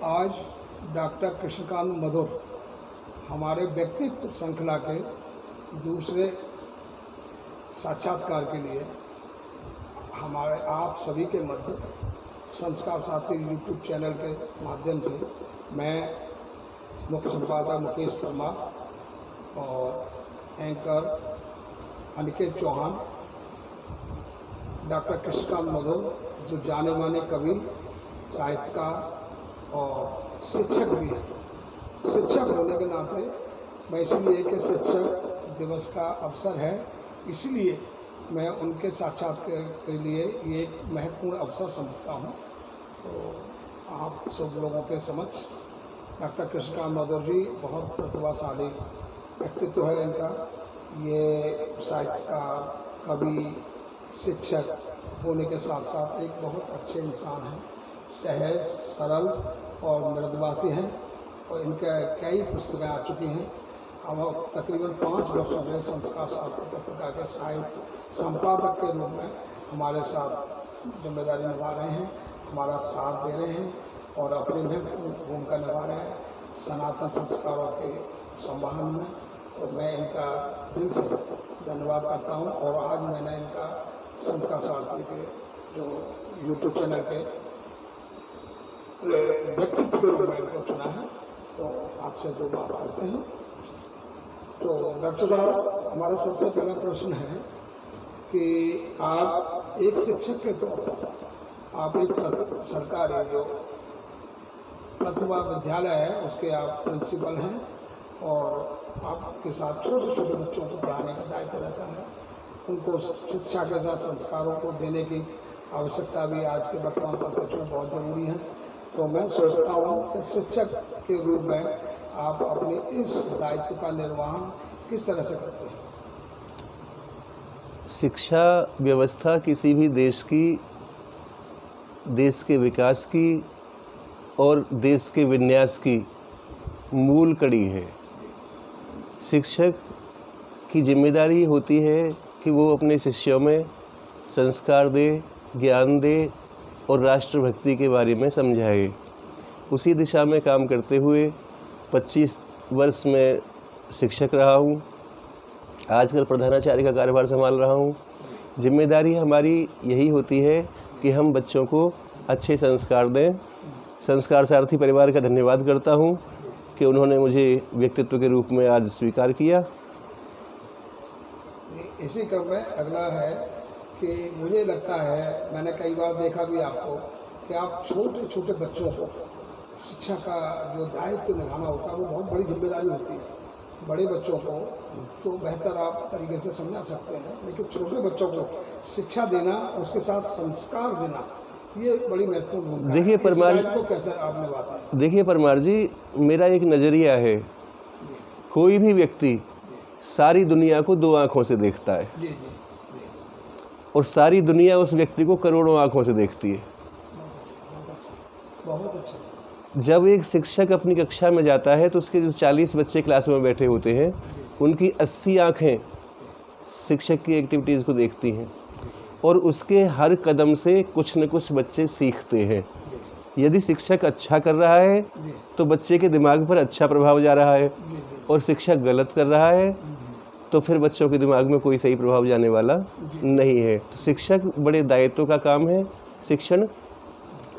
आज डॉक्टर कृष्णकांत मधुर हमारे व्यक्तित्व श्रृंखला के दूसरे साक्षात्कार के लिए हमारे आप सभी के मध्य संस्कार साथी यूट्यूब चैनल के माध्यम से मैं मुख्य संपादक मुकेश परमार और एंकर अनिकेत चौहान, डॉक्टर कृष्णकांत मधुर जो जाने माने कवि, साहित्यकार और शिक्षक भी है। शिक्षक होने के नाते मैं इसलिए कि शिक्षक दिवस का अवसर है, इसलिए मैं उनके साक्षात्कार के लिए ये एक महत्वपूर्ण अवसर समझता हूँ। तो आप सब लोगों के समक्ष डॉक्टर कृष्णकांत मधुर जी बहुत प्रतिभाशाली व्यक्तित्व है इनका। ये साहित्यकार, कवि, शिक्षक होने के साथ साथ एक बहुत अच्छे इंसान हैं, सहज, सरल और मृदुभाषी हैं और इनके कई पुस्तकें आ चुकी हैं। अब तकरीबन 5 वर्षों में संस्कार शास्त्र पत्रिका के साहित्य संपादक के रूप में हमारे साथ जिम्मेदारी निभा रहे हैं, हमारा साथ दे रहे हैं और अपनी महत्वपूर्ण भूमिका निभा रहे हैं सनातन संस्कारों के संवाहन में। तो मैं इनका दिल से धन्यवाद करता हूँ और आज मैंने इनका संस्कार शास्त्री के जो यूट्यूब चैनल के व्यक्तित्व के रूप में इनको चुना है। तो आपसे जो बात करते हैं, तो डॉक्टर साहब, हमारा सबसे पहला प्रश्न है कि आप एक शिक्षक के तौर पर आप एक सरकारी जो प्रतिभा विद्यालय है उसके आप प्रिंसिपल हैं और आपके साथ छोटे छोटे बच्चों को पढ़ाने का दायित्व रहता है। उनको शिक्षा के साथ संस्कारों को देने की आवश्यकता भी आज के वर्तमान परिप्रेक्ष्य में बहुत ज़रूरी है। तो मैं सोचता हूँ कि शिक्षक के रूप में आप अपने इस दायित्व का निर्वहन किस तरह से करते हैं? शिक्षा व्यवस्था किसी भी देश के विकास की और देश के विन्यास की मूल कड़ी है। शिक्षक की जिम्मेदारी होती है कि वो अपने शिष्यों में संस्कार दे, ज्ञान दे और राष्ट्रभक्ति के बारे में समझाए। उसी दिशा में काम करते हुए 25 वर्ष में शिक्षक रहा हूँ। आजकल प्रधानाचार्य का कार्यभार संभाल रहा हूँ। जिम्मेदारी हमारी यही होती है कि हम बच्चों को अच्छे संस्कार दें। संस्कार सारथी परिवार का धन्यवाद करता हूँ कि उन्होंने मुझे व्यक्तित्व के रूप में आज स्वीकार किया। इसी क्रम में अगला है कि मुझे लगता है, मैंने कई बार देखा भी आपको, कि आप छोटे छोटे बच्चों को शिक्षा का जो दायित्व निभाना होता है वो बहुत बड़ी जिम्मेदारी होती है। बड़े बच्चों को तो बेहतर आप तरीके से समझा सकते हैं, लेकिन छोटे बच्चों को शिक्षा देना, उसके साथ संस्कार देना, ये बड़ी महत्वपूर्ण भूमिका है। देखिए परमार, को कैसे आप निभाते हैं? देखिए परमार जी, मेरा एक नज़रिया है, कोई भी व्यक्ति सारी दुनिया को 2 आँखों से देखता है जी जी, और सारी दुनिया उस व्यक्ति को करोड़ों आँखों से देखती है। बहुत अच्छा। जब एक शिक्षक अपनी कक्षा में जाता है तो उसके जो 40 बच्चे क्लास में बैठे होते हैं, उनकी 80 आँखें शिक्षक की एक्टिविटीज़ को देखती हैं और उसके हर कदम से कुछ न कुछ बच्चे सीखते हैं। यदि शिक्षक अच्छा कर रहा है तो बच्चे के दिमाग पर अच्छा प्रभाव जा रहा है, और शिक्षक गलत कर रहा है तो फिर बच्चों के दिमाग में कोई सही प्रभाव जाने वाला नहीं है। तो शिक्षक बड़े दायित्व का काम है शिक्षण,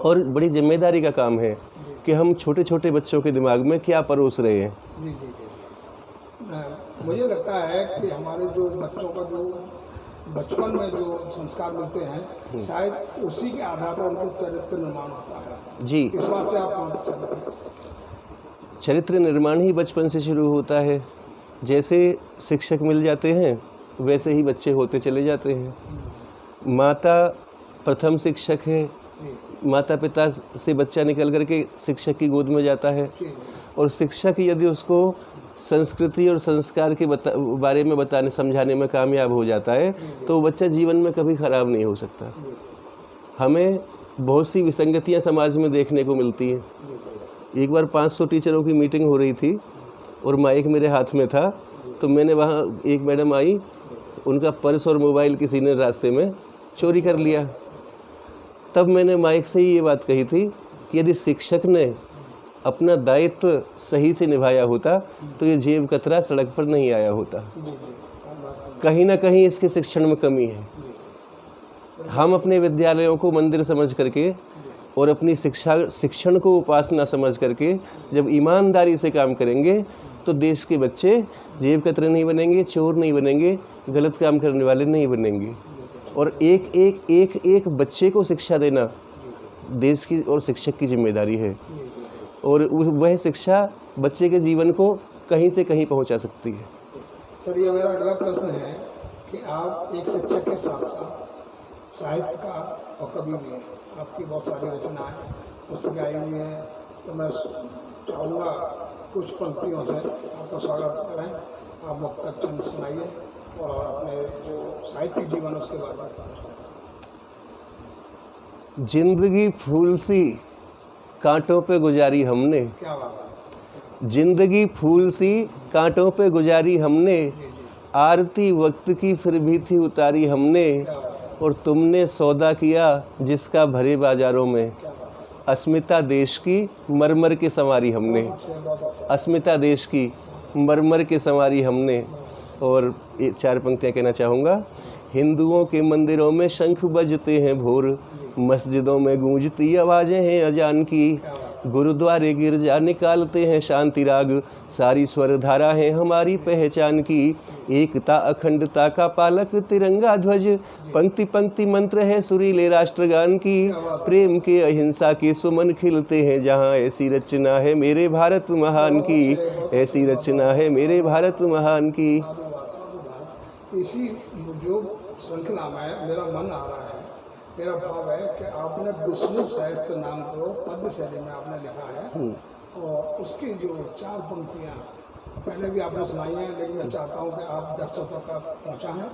और बड़ी जिम्मेदारी का काम है कि हम छोटे छोटे बच्चों के दिमाग में क्या परोस रहे हैं। जी जी जी, मुझे लगता है कि हमारे जो बच्चों का जो बचपन में जो संस्कार मिलते हैं, शायद उसी के आधार पर उनका चरित्र निर्माण होता है। जी, इस बात से आप चरित्र निर्माण ही बचपन से शुरू होता है। जैसे शिक्षक मिल जाते हैं वैसे ही बच्चे होते चले जाते हैं। माता प्रथम शिक्षक है। माता पिता से बच्चा निकल करके शिक्षक की गोद में जाता है, और शिक्षक यदि उसको संस्कृति और संस्कार के बारे में बताने समझाने में कामयाब हो जाता है तो वो बच्चा जीवन में कभी ख़राब नहीं हो सकता। हमें बहुत सी विसंगतियां समाज में देखने को मिलती हैं। एक बार 500 टीचरों की मीटिंग हो रही थी और माइक मेरे हाथ में था, तो मैंने वहाँ एक मैडम आई, उनका पर्स और मोबाइल किसी ने रास्ते में चोरी कर लिया। तब मैंने माइक से ही ये बात कही थी कि यदि शिक्षक ने अपना दायित्व सही से निभाया होता तो ये जेब कतरा सड़क पर नहीं आया होता। कहीं ना कहीं इसके शिक्षण में कमी है। हम अपने विद्यालयों को मंदिर समझ करके और अपनी शिक्षण को उपासना समझ करके जब ईमानदारी से काम करेंगे तो देश के बच्चे जेब कतरे नहीं बनेंगे, चोर नहीं बनेंगे, गलत काम करने वाले नहीं बनेंगे। और एक बच्चे को शिक्षा देना देश की और शिक्षक की जिम्मेदारी है, और वह शिक्षा बच्चे के जीवन को कहीं से कहीं पहुंचा सकती है। चलिए, मेरा अगला प्रश्न है कि आप एक शिक्षक के साथ साथ साहित्यकार और कवि भी हैं। आपकी बहुत सारी रचनाएं पुस्तकें आई हुई हैं, तो मैं चाहूँगा कुछ पंक्तियों से आपका स्वागत करें। आप मुक्तक चंद सुनाइए और अपने जो साहित्यिक जीवन है उसके बारे में। जिंदगी फूल सी कांटों पे गुजारी हमने, क्या बात है। जिंदगी फूल सी कांटों पे गुजारी हमने, आरती वक्त की फिर भी थी उतारी हमने, और तुमने सौदा किया जिसका भरे बाजारों में, अस्मिता देश की मरमर के संवारी हमने, अस्मिता देश की मरमर के संवारी हमने। और 4 पंक्तियाँ कहना चाहूँगा। हिंदुओं के मंदिरों में शंख बजते हैं भोर, मस्जिदों में गूंजती आवाज़ें हैं अजान की, गुरुद्वारे गिरजा निकालते हैं शांति राग, सारी स्वर धारा है हमारी पहचान की, एकता अखंडता का पालक तिरंगा ध्वज, पंक्ति पंक्ति मंत्र है सुरीले राष्ट्रगान की, प्रेम के अहिंसा के सुमन खिलते हैं जहाँ, ऐसी रचना है मेरे भारत महान की, ऐसी रचना है मेरे भारत महान की। इसी जो श्रृंखला में मेरा मन आ रहा है, मेरा भाव है कि आपने विष्णु साहित्य नाम को पद्य शैली में आपने लिखा है, और उसकी जो 4 पंक्तियाँ पहले भी आपने सुनाई हैं, लेकिन मैं चाहता हूँ कि आप दर्शकों तक पहुँचाएँ,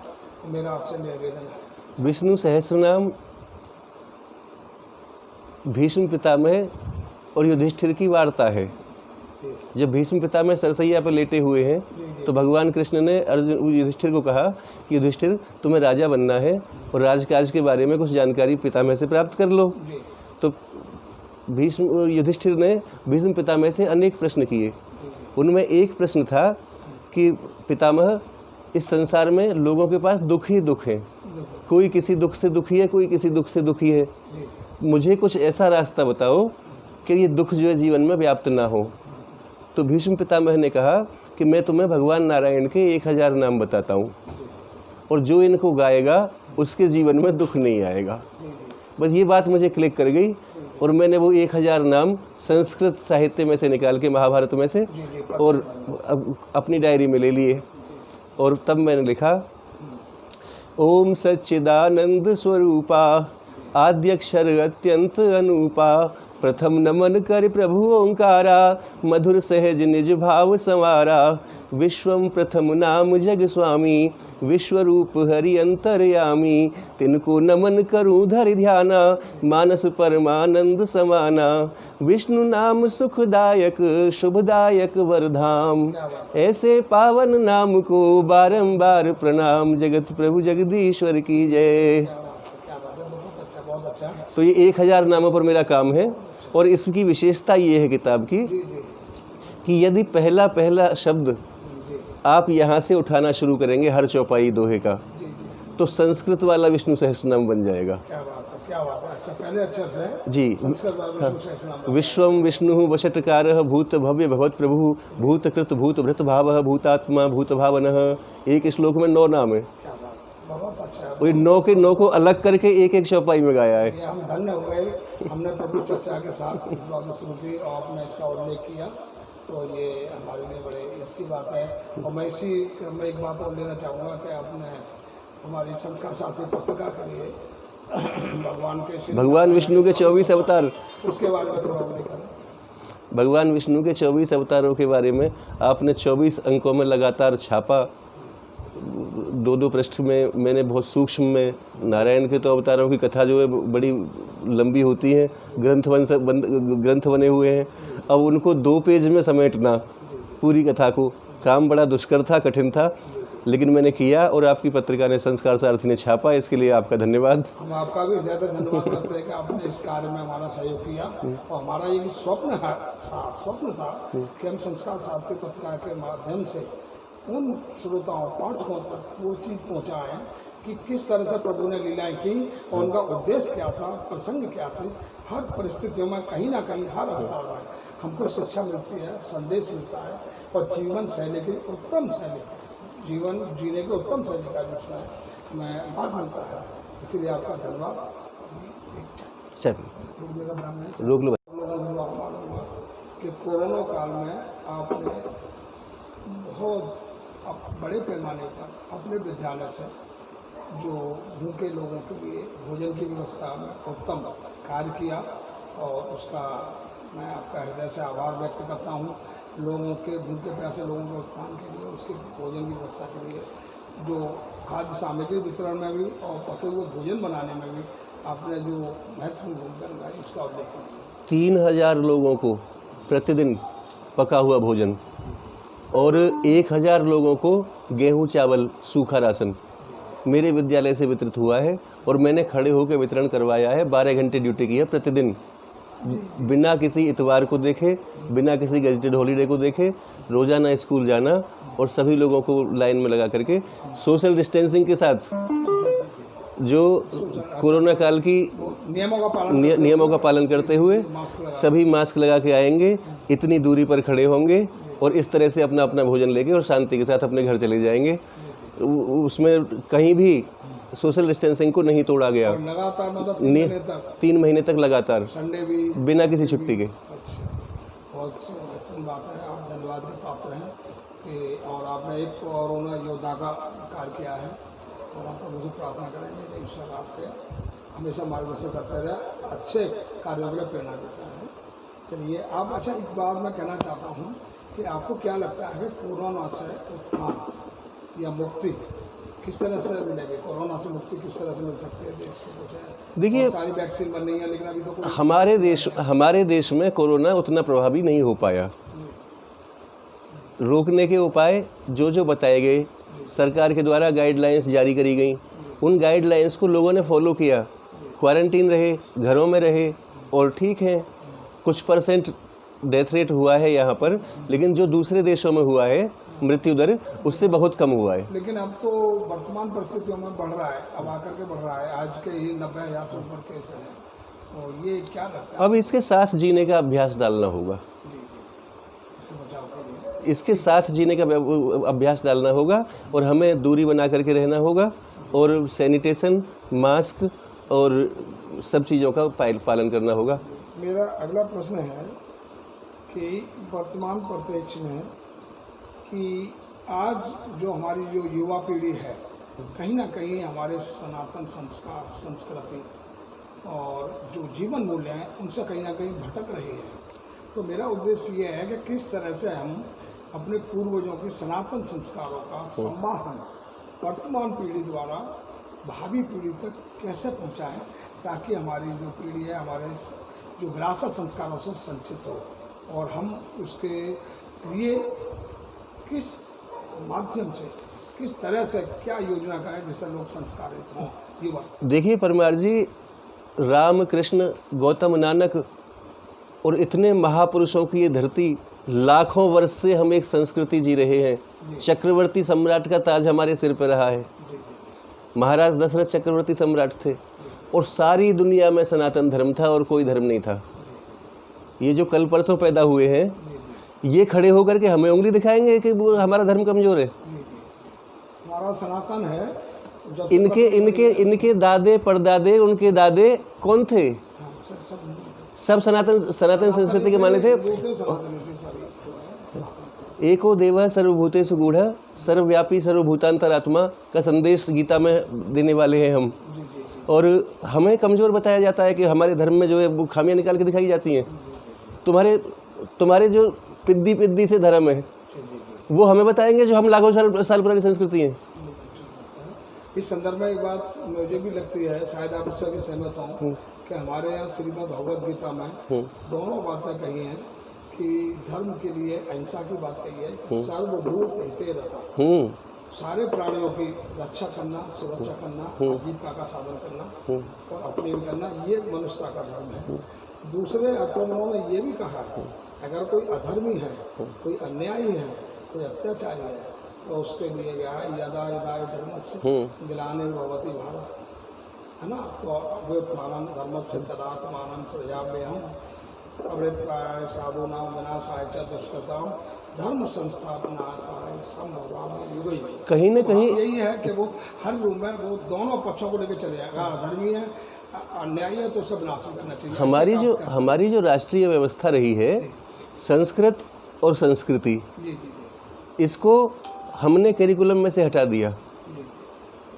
मेरा आपसे निवेदन है। विष्णु सहस्रनाम भीष्म पितामह और युधिष्ठिर की वार्ता है। जब भीष्म पितामह सरसैया पर लेटे हुए हैं तो भगवान कृष्ण ने अर्जुन युधिष्ठिर को कहा कि युधिष्ठिर तुम्हें राजा बनना है और राजकाज के बारे में कुछ जानकारी पितामह से प्राप्त कर लो। तो युधिष्ठिर ने भीष्म पितामह से अनेक प्रश्न किए। उनमें एक प्रश्न था कि पितामह, इस संसार में लोगों के पास दुख ही दुख है, कोई किसी दुख से दुखी है, कोई किसी दुख से दुखी है, मुझे कुछ ऐसा रास्ता बताओ कि ये दुख जो है जीवन में व्याप्त ना हो। तो भीष्म पितामह ने कहा कि मैं तुम्हें भगवान नारायण के 1000 नाम बताता हूँ, और जो इनको गाएगा उसके जीवन में दुख नहीं आएगा। बस ये बात मुझे क्लिक कर गई, और मैंने वो 1000 नाम संस्कृत साहित्य में से निकाल के, महाभारत में से, और अपनी डायरी में ले लिए। और तब मैंने लिखा, ओम सच्चिदानंद स्वरूपा, आद्यक्षर अत्यंत अनूपा, प्रथम नमन कर प्रभु ओंकारा, मधुर सहज निज भाव संवारा, विश्वम प्रथम नाम जग स्वामी, विश्वरूप हरि अंतर्यामी, तिनको नमन करूं धरि ध्याना, मानस परमानंद समाना, विष्णु नाम सुखदायक शुभदायक वरधाम, ऐसे पावन नाम को बारंबार प्रणाम, जगत प्रभु जगदीश्वर की जय। तो ये 1000 नामों पर मेरा काम है, और इसकी विशेषता ये है किताब की कि यदि पहला शब्द आप यहाँ से उठाना शुरू करेंगे हर चौपाई दोहे का, तो संस्कृत वाला विष्णु सहस्रनाम बन जाएगा। क्या बात है। अच्छा, पहले अक्षर से जी। संस्कृत वाला विष्णु सहस्रनाम। विश्वम विष्णु वशटकारः भूत भव्य भगवत प्रभु, भूतकृत भूत भृत भावः, भूतात्मा भूत भावनः। एक श्लोक में 9 नाम है। बहुत अच्छा है। वही 9 के 9 को अलग करके एक चौपाई में गाया है। ये हम धन्य हो गए, हमने प्रभु चर्चा के साथ इस बात में शुरू की और आपने इसका उल्लेख किया, तो ये हमारे लिए बड़े अच्छी बात है। और मैं इसी में एक बात और लेना चाहूँगा कि आपने हमारी संस्कार साथी पत्रिका के लिए भगवान विष्णु के 24 अवतार, उसके बारे में थोड़ा उल्लेख करें। भगवान विष्णु के 24 अवतारों के बारे में आपने 24 अंकों में लगातार छापा। 2-2 पृष्ठ में मैंने बहुत सूक्ष्म में, नारायण के तो अवतारों की कथा जो है बड़ी लंबी होती है, ग्रंथ बने हुए हैं। अब उनको 2 पेज में समेटना पूरी कथा को, काम बड़ा दुष्कर था, कठिन था। लेकिन मैंने किया और आपकी पत्रिका ने, संस्कार सारथी ने छापा, इसके लिए आपका धन्यवाद। हम आपका भी ज़्यादा धन्यवाद करते हैं कि आपने इस कार्य में हमारा सहयोग किया। और हमारा ये स्वप्न था कि हम संस्कार सारथी पत्रिका के माध्यम से उन श्रोताओं पाठकों तक वो चीज़ पहुँचाएँ कि किस तरह से प्रभु ने लीलाएँ की और उनका उद्देश्य क्या था, प्रसंग क्या थे। हर परिस्थितियों में कहीं ना कहीं हर अवतार में हमको शिक्षा मिलती है, संदेश मिलता है और जीवन शैली की उत्तम शैली, जीवन जीने की उत्तम शैली का जिसमें हमें मार्ग मिलता है। इसलिए आपका धन्यवाद। चलिए रोक लो। मालूम हुआ कि कोरोना काल में आपने बहुत बड़े पैमाने पर अपने विद्यालय से जो भूखे लोगों के लिए भोजन की व्यवस्था में उत्तम कार्य किया और उसका मैं आपका हृदय से आभार व्यक्त करता हूँ। लोगों के भूखे प्यासे लोगों के उत्थान के लिए, उसके भोजन की व्यवस्था के लिए, जो खाद्य सामग्री वितरण में भी और पके हुए भोजन बनाने में भी आपने जो महत्वपूर्ण भूमिका निभाई उसका उल्लेख किया। 3000 लोगों को प्रतिदिन पका हुआ भोजन और 1000 लोगों को गेहूं चावल सूखा राशन मेरे विद्यालय से वितरित हुआ है और मैंने खड़े होकर वितरण करवाया है। 12 घंटे ड्यूटी की है प्रतिदिन, बिना किसी इतवार को देखे, बिना किसी गजेटेड हॉलीडे को देखे, रोज़ाना स्कूल जाना और सभी लोगों को लाइन में लगा करके सोशल डिस्टेंसिंग के साथ जो कोरोना काल की नियमों का पालन करते हुए सभी मास्क लगा के आएंगे, इतनी दूरी पर खड़े होंगे और इस तरह से अपना अपना भोजन लेके और शांति के साथ अपने घर चले जाएंगे। उसमें कहीं भी सोशल डिस्टेंसिंग को नहीं तोड़ा गया। लगातार मतलब 3 महीने तक लगातार, संडे भी बिना किसी छुट्टी के। बहुत महत्वपूर्ण बात है। आप धन्यवाद के पात्र हैं कि और आपने एक कोरोना योद्धा का कार्य किया है और आप प्रभु से प्रार्थना करेंगे कि इंशाअल्लाह आपके हमेशा मार्गदर्शन करते रहे, अच्छे कार्यों के लिए प्रेरणा देता है। चलिए आप, अच्छा एक बात मैं कहना चाहता हूँ कि आपको क्या लगता है कि कोरोना से उत्थान या मुक्ति किस तरह से मिलेगी? कोरोना से मुक्ति किस तरह से मिल सकती है देश को? कुछ है, देखिए सारी वैक्सीन बन रही है लेकिन अभी तो हमारे देश में कोरोना उतना प्रभावी नहीं हो पाया। रोकने के उपाय जो बताए गए, सरकार के द्वारा गाइडलाइंस जारी करी गई, उन गाइडलाइंस को लोगों ने फॉलो किया, क्वारंटीन रहे, घरों में रहे और ठीक है। कुछ परसेंट डेथ रेट हुआ है यहाँ पर, लेकिन जो दूसरे देशों में हुआ है मृत्यु दर उससे बहुत कम हुआ है। लेकिन अब तो वर्तमान परिस्थितियों में बढ़ रहा है, अब आकर के बढ़ रहा है। आज के ही 90,000 से ऊपर केस है और ये क्या लगता है? अब इसके साथ जीने का अभ्यास डालना होगा, इसके साथ जीने का अभ्यास डालना होगा और हमें दूरी बना करके रहना होगा और सैनिटेशन, मास्क और सब चीज़ों का पालन करना होगा। मेरा अगला प्रश्न है कि वर्तमान परिप्रेक्ष्य में कि आज जो हमारी जो युवा पीढ़ी है कहीं ना कहीं हमारे सनातन संस्कार, संस्कृति और जो जीवन मूल्य हैं उनसे कहीं ना कहीं भटक रही है। तो मेरा उद्देश्य ये है कि किस तरह से हम अपने पूर्वजों के सनातन संस्कारों का सम्मान वर्तमान पीढ़ी द्वारा भावी पीढ़ी तक कैसे पहुंचाएं ताकि हमारी जो पीढ़ी है हमारे जो विरासत संस्कारों से संचित हो और हम उसके लिए किस माध्यम से, किस तरह से, क्या योजना का है जिससे लोग संस्कारित हों युवा? देखिए परमार जी, राम कृष्ण, गौतम नानक और इतने महापुरुषों की ये धरती, लाखों वर्ष से हम एक संस्कृति जी रहे हैं। चक्रवर्ती सम्राट का ताज हमारे सिर पर रहा है। महाराज दशरथ चक्रवर्ती सम्राट थे और सारी दुनिया में सनातन धर्म था और कोई धर्म नहीं था। ये जो कल परसों पैदा हुए हैं ये खड़े होकर के हमें उंगली दिखाएंगे कि वो हमारा धर्म कमजोर है। हमारा सनातन है। इनके दादे परदादे, उनके दादे कौन थे? सब सनातन संस्कृति के माने थे। एको देवः सर्वभूतेषु गूढ़ः सर्वव्यापी सर्वभूतांतरात्मा का संदेश गीता में देने वाले हैं हम। और हमें कमज़ोर बताया जाता है कि हमारे धर्म में जो है वो खामियां निकाल के दिखाई जाती हैं। तुम्हारे जो पिद्दी से धर्म है वो हमें बताएंगे जो हम लाखों साल पुरानी संस्कृति है। इस संदर्भ में एक बात मुझे भी लगती है, शायद आप इससे भी सहमत हों, कि हमारे यहाँ श्रीमद् भगवद गीता में दोनों बातें कही हैं कि धर्म के लिए अहिंसा की बात कही है, सर्वभूत हिते रता। सारे प्राणियों की रक्षा करना, सुरक्षा करना, आजीविका का साधन करना और अपने भी करना, ये मनुष्यता का धर्म है। दूसरे अर्थों में उन्होंने ये भी कहा है, अगर कोई अधर्मी है, कोई अन्यायी है, कोई अत्याचारी है, तो उसके लिए क्या है, यदा यदा धर्मस्य गिलाने भवति भारत, है ना। तो व्युत्थानं धर्मस्य तदात्मानं सृजाम्यहम् अवृत्ताय साधूनां विनाशाय च दुष्कृतां धर्म संस्थापनाय संभवामि युगे। कहीं न कहीं यही है कि वो हर रूप में वो दोनों पक्षों को लेकर चले जाएगा। अधर्मी है, अन्यायी है, तो उसका विनाश करना चाहिए। हमारी जो राष्ट्रीय व्यवस्था रही है, संस्कृत और संस्कृति, इसको हमने करिकुलम में से हटा दिया।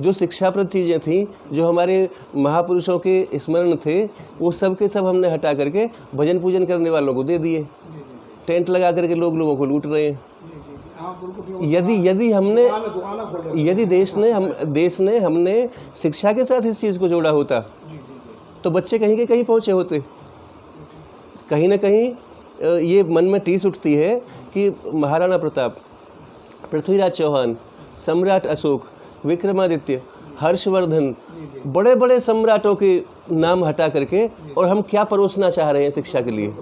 जो शिक्षाप्रद चीज़ें थी, जो हमारे महापुरुषों के स्मरण थे, वो सब के सब हमने हटा करके भजन पूजन करने वालों को दे दिए। टेंट लगा करके लोगों को लूट रहे हैं। यदि देश ने हमने शिक्षा के साथ इस चीज़ को जोड़ा होता, तो बच्चे कहीं के कहीं पहुँचे होते। कहीं ना कहीं ये मन में टीस उठती है कि महाराणा प्रताप, पृथ्वीराज चौहान, सम्राट अशोक, विक्रमादित्य, हर्षवर्धन, बड़े बड़े सम्राटों के नाम हटा करके और हम क्या परोसना चाह रहे हैं शिक्षा के लिए।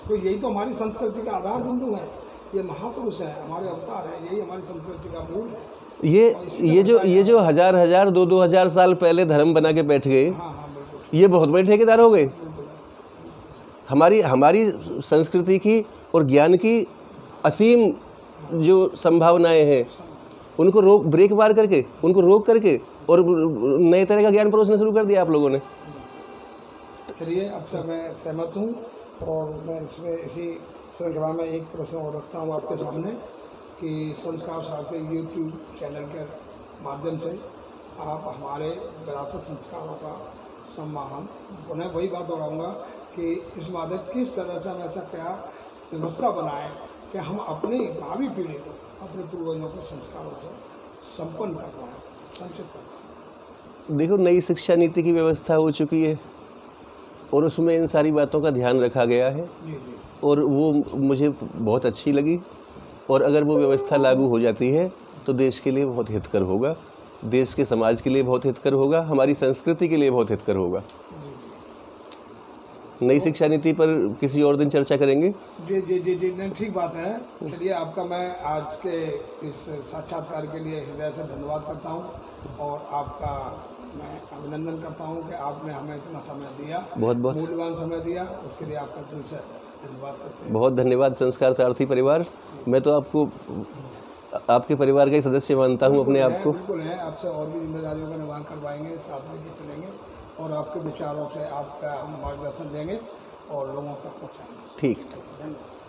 तो यही तो हमारी संस्कृति का आधार बिंदु है। ये महापुरुष है, हमारे अवतार है, यही हमारी संस्कृति का मूल है। ये जो हजार 2,000 साल पहले धर्म बना के बैठ गए, ये बहुत बड़े ठेकेदार हो गए। हमारी संस्कृति की और ज्ञान की असीम जो संभावनाएं हैं, उनको ब्रेक मार करके, उनको रोक करके और नए तरह का ज्ञान परोसना शुरू कर दिया आप लोगों ने। चलिए, अब से मैं सहमत हूँ और मैं इसमें इसी श्रृंखला में एक प्रश्न और रखता हूँ आपके सामने कि संस्कार सारथी यूट्यूब चैनल के माध्यम से आप हमारे विरासत संस्कारों का सम्मान, पुनः वही बात दोहराऊँगा कि इस बात किस तरह से हम ऐसा क्या व्यवस्था बनाएं कि हम अपनी भावी पीढ़ी को अपने पूर्वजों के संस्कारों से संपन्न कर पाएँ, संचित कर पाएँ। देखो, नई शिक्षा नीति की व्यवस्था हो चुकी है और उसमें इन सारी बातों का ध्यान रखा गया है और वो मुझे बहुत अच्छी लगी। और अगर वो व्यवस्था लागू हो जाती है तो देश के लिए बहुत हितकर होगा, देश के समाज के लिए बहुत हितकर होगा, हमारी संस्कृति के लिए बहुत हितकर होगा। नई शिक्षा नीति पर किसी और दिन चर्चा करेंगे। जी जी जी जी नहीं, ठीक बात है। चलिए, आपका मैं आज के इस साक्षात्कार के लिए हृदय से धन्यवाद करता हूँ और आपका मैं अभिनंदन करता हूँ कि आपने हमें इतना समय दिया, बहुत मूल्यवान समय दिया, उसके लिए आपका दिल से धन्यवाद करते हैं। बहुत धन्यवाद संस्कार सारथी परिवार। मैं तो आपको आपके परिवार का ही सदस्य मानता हूँ अपने आप को। बिल्कुल है, आपसे और भी जिम्मेदारियों का निर्वहन करवाएंगे, साथ में चलेंगे और आपके विचारों से आपका हम मार्गदर्शन देंगे और लोगों तक पहुँचाएंगे। ठीक, धन्यवाद।